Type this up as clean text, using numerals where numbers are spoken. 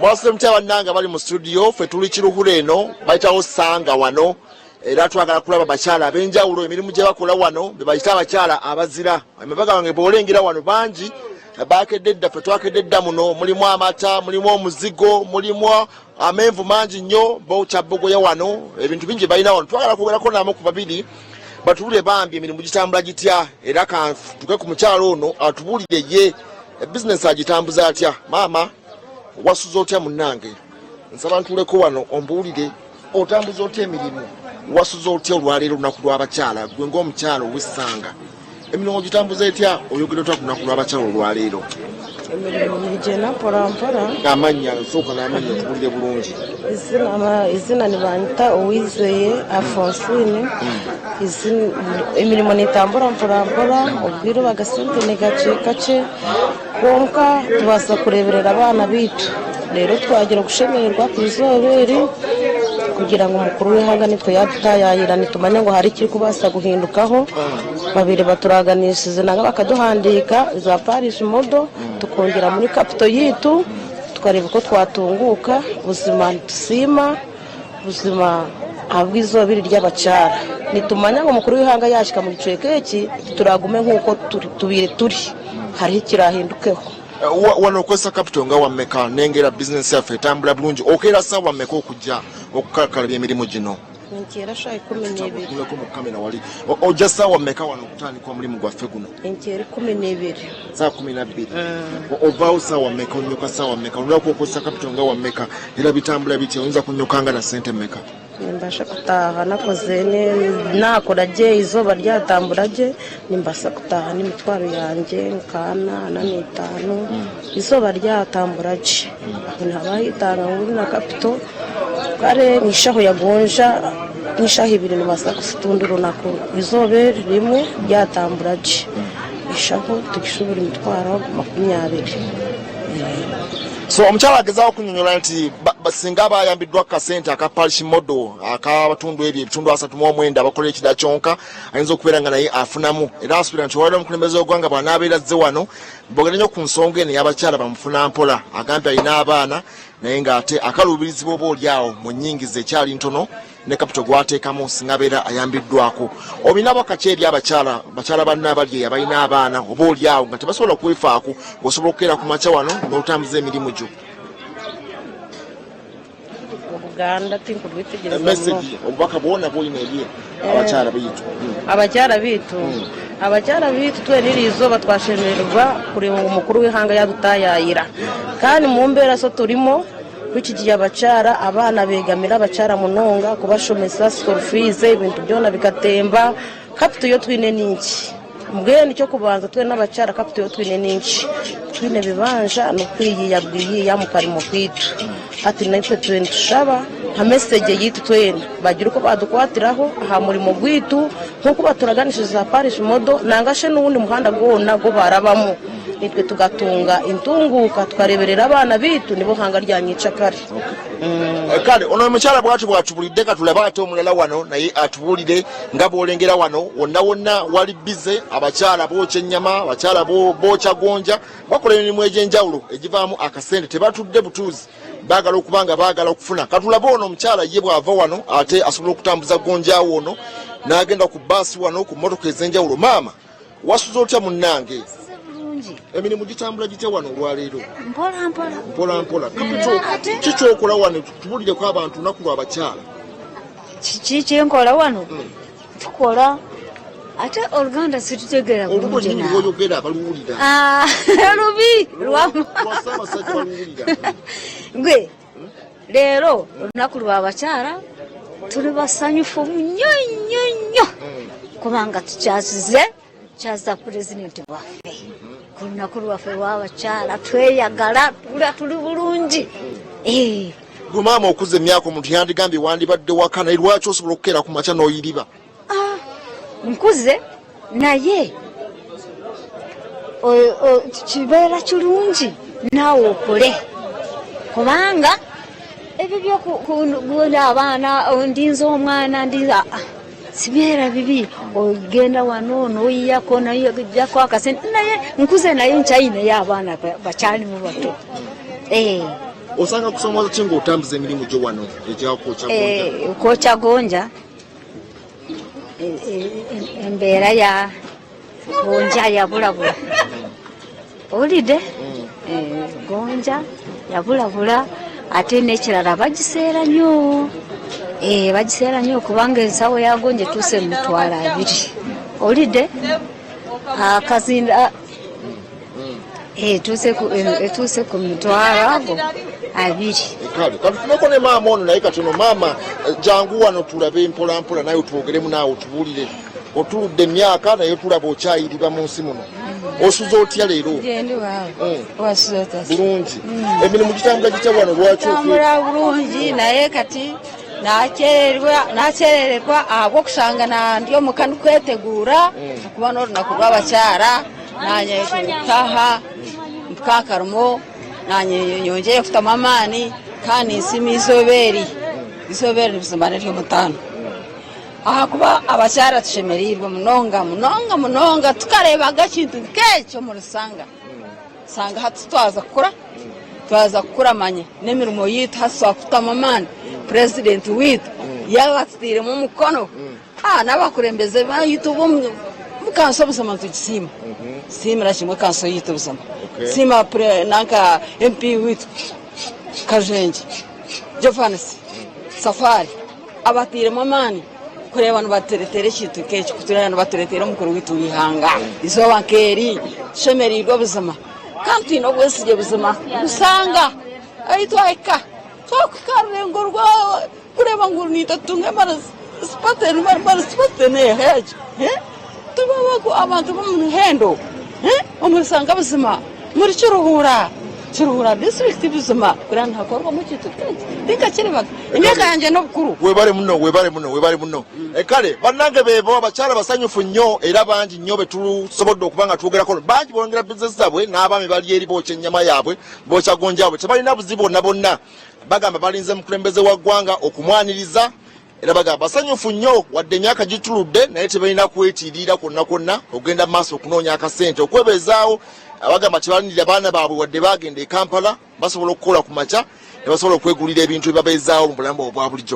Mwasile mtawa nanga bali mu studio fe tuli kiruhule eno bayitawo sanga wano era twagala kulaba abakyala abenjawulo emirimu gye bakola wano be bayita abakyala abazira emabaga wange bolengera wano bangi bakedde fe twakedde muno mulimu amata mulimu omuzigo mulimu amenvu mangi nnyo bocha bogoya wano ebintu bingi bayina wano twagala kuberako namo ku babiri batubule bambi emirimu gitambula gitya era tuke ku mukyalo ono atubulire ye business agitambuza atya mama wasuzo otya munange nsaba ntuleko wano ombuulire otambuza otya emirimu wasuzo otya olwaleero olunaku lw'abakyala gwe ng'omukyalo w'essanga emirimu gitambuza etya oyogera otya ku lunaku lw'abakyala olwaleero emirimu nigenda mpolampola amannya nsooka n'amannya tubulire bulungi izina nibanyita Uwizeye Alphonsine emirimu nitambura mpolampola obwire bagasente ni gake konka tubasa kureberera abana bitu rero twagira gushemererwa ku izoberi kugira ngo umukuru w'ihanga nitwe yadutayayira nitumanye ngo hari kiri kubasa guhindukaho babiri baturaganishije nanga bakaduhandika za Paris modo tukongera muri capital yitu tukareba ko twatunguka ubuzima tusima ubuzima abwizobiri ry'abacyara nitumanya ngo umukuru w'ihanga yashika mu gicekeki turagume nkuko turi hari kirahindukeho wano kwesa capital nga wameka nengera business yafe etambula bulungi okera sawa mmeka okujja okukalakala by'emirimu gino nkera sha 12 kuleko mu kamera wali ojja sawa mmeka wano kutandika omulimu gwaffe guno nkera 12 saa 12 ovaawo sawa mmeka onyoka sawa mmeka olwako okwesa capital nga wameka era bitambula bitya oyinza kunyokanga na sente mmeka nimbasha kutaha nakoze nakora je izoba ryatambura je nimbasha kutaha n'imitwaro yanjye nkana na 5 izoba ryatambura je ntabahitanga nguri na capital kare nishaho yagonja nishaho ibiri nibasa kufutunda Olunaku izobe rimwe ryatambura je ishaho tugishubura imitwaro 20 so omukyala agezaho kunyonyola nti basinga bayambiddwa kasente aka Paris modo akabatundu ebyo ebitundu 39 abakola ekida kyonka ayinza okubeera nga naye afunamu era asubira nti waliwo omukulembeze w'eggwanga bw'anaabeera azze wano mbogera nnyo ku nsonga eno y'abakyala bamufuna mpola agambye alina abaana naye ng'ate akaluubirizibwa oba oliawo mu nnyingiza ekyali ntono ne capital gwateekamu singa abeera ayambiddwako obinabo kaki eri abakyala banna abali abalina abaana oba oliawo nga tebasobola kwefaako osobola okukeera ku makya wano n'otambuza emirimu gyo Uganda tinkulwitegereza message obubaka bwona bwolina eri abakyala bitu abakyala bitu tweniri izoba twashemererwa kureba ngo umukuru w'ihanga yadutayayira kandi mu mbera so turimo kwikigiye abacyara abana begamira abacyara munonga kubashomesa school fees ibintu byona bikatemba capital yo twine ninki mbwene cyo kubanza twe n'abacyara capital yo twine ninki twine bibanja no kwiyiyabwiye mu karimo kwitu ati natwe twene tushaba ha message yitu twene bagira uko badukwatiraho aha murimo gwitu nkuko baturaganishije za Paris modo nangashe n'ubundi muhanda gona go barabamo nitwe tugatunga intunguka tukareberera abana bitu nibo hanga ryanyica kare kale ono mukyala bwatubulidde katulaba ate omulala wano naye atubulire nga bolengera wano wonna wali bize abakyala bocha ennyama abakyala bocha gonja bakola emirimu egy'enjawulo egivaamu akasente tebatudde butuuzi bagala okubanga bagala okufuna katulaba ono omukyala ye bwava wano ate asobola okutambuza gonjaawo ono n'agenda ku baasi wano ku motoka ez'enjawulo maama wasuza otya munnange emirimu gitambula gitya wano olwaleero mpola kikyokola wano tubulireko abantu lunaku lw'abakyala kiki kyenkola wano tukola ate oluganda situtegera bulungi baluwulira lubi lwasabasajja baluwulira gwe leero olunaku lw'abakyala tuli basanyufu nnyo kubanga tukyazize kyaza pulezidenti waffe ku lunaku lwaffe lw'abakyala tweyagala tuli bulungi gwe maama okuza emyaka omuntu yandigambye wandibadde waka naye lwaki osobola okukeera ku makya n'oyiriba nkuze naye kibeera kirungi naawe okole kubanga ebyo byokugula abaana ndinza omwana ndinza sibeera bibi ogenda wano n'oyiyako nayojjako akasente naye nkuze naye nkyayinayo abaana bakyalimu bato osanga kusomoza kinga otambuza emirimu gyo wano okwocha gonja embeera ya gonja yabulabula olide gonja yabulabula ate n'ekirala bagiseera nnyo kubanga ensawo ya gonja etuuse mu mitwalo 2 olide akazinda etuuse ku mitwalo ago 2 kale tuneko ne maama ono naye katono maama jangu wano tulabe mpolampola naye otwogeremu naawe otubulire otuludde emyaka naye tulaba okyayiriba mu nsi muno osuza otya leero bulungi emirimu gitambula gitya wano lwaki tambula bulungi naye kati nakyerererwa abwokusanga ndi omukani kweteguura okuba n'olunaku lw'abakyala nanye tutaha mukakarumo nanye nyongeye kufutamu amaani kandi nsimi izobeeri nibuzima nery'omutaano ahakuba abakyala tushemereirwe munonga tukareebaga kintu nk'ekyo mu rusanga sanga hati twaza kukura manye n'emirimo yitu hasi twakufutamu amaani purezidenti witu yabatutiiremu omukono n'abakurembeze baitu mukanso obuzima ntugisiima siimira kimwe kanso yitu obuzima siima nanka MP witu Kajenje Jovanesi Safari abatiiremu amaani kureba nibateretere ekintu nk'ekyo kutureba nibateretere omukuru witu w'ihanga izooba nk'eri tushemereirwe obuzima kandi twine obwesige buzima busanga aitwaika twakukarrengo rwawe kureba ngu nitatunge marasipatene hejo tubabaku abantu bomuhendo omurisanga buzima muri Kiruhura district buzima kurana hakorwa mu kintu ndikakirebaga imyaka yanje n'obukuru webale muno kale bannange bebo abakyala basanyufu nnyo era bangi nnyo betusobodde okubanga twogerako bangi bongera business zabwe n'abaami bali eri bookya ennyama yaabwe bookya gonja yaabwe tebalina buzibu bonna bagamba balinze mukulembeze wa ggwanga okumwaniriza era bagamba basanyufu nnyo wadde emyaka gituludde naye tebalina kwetiirira kwonna ogenda mu maaso okunoonya akasente okwebezaawo abagamba tebalindirira baana baabwe wadde bagenda e Kampala basobola okukola ku makya ne basobola okwegulira ebintu ebibabeezaawo mu bulamu obwa bulijjo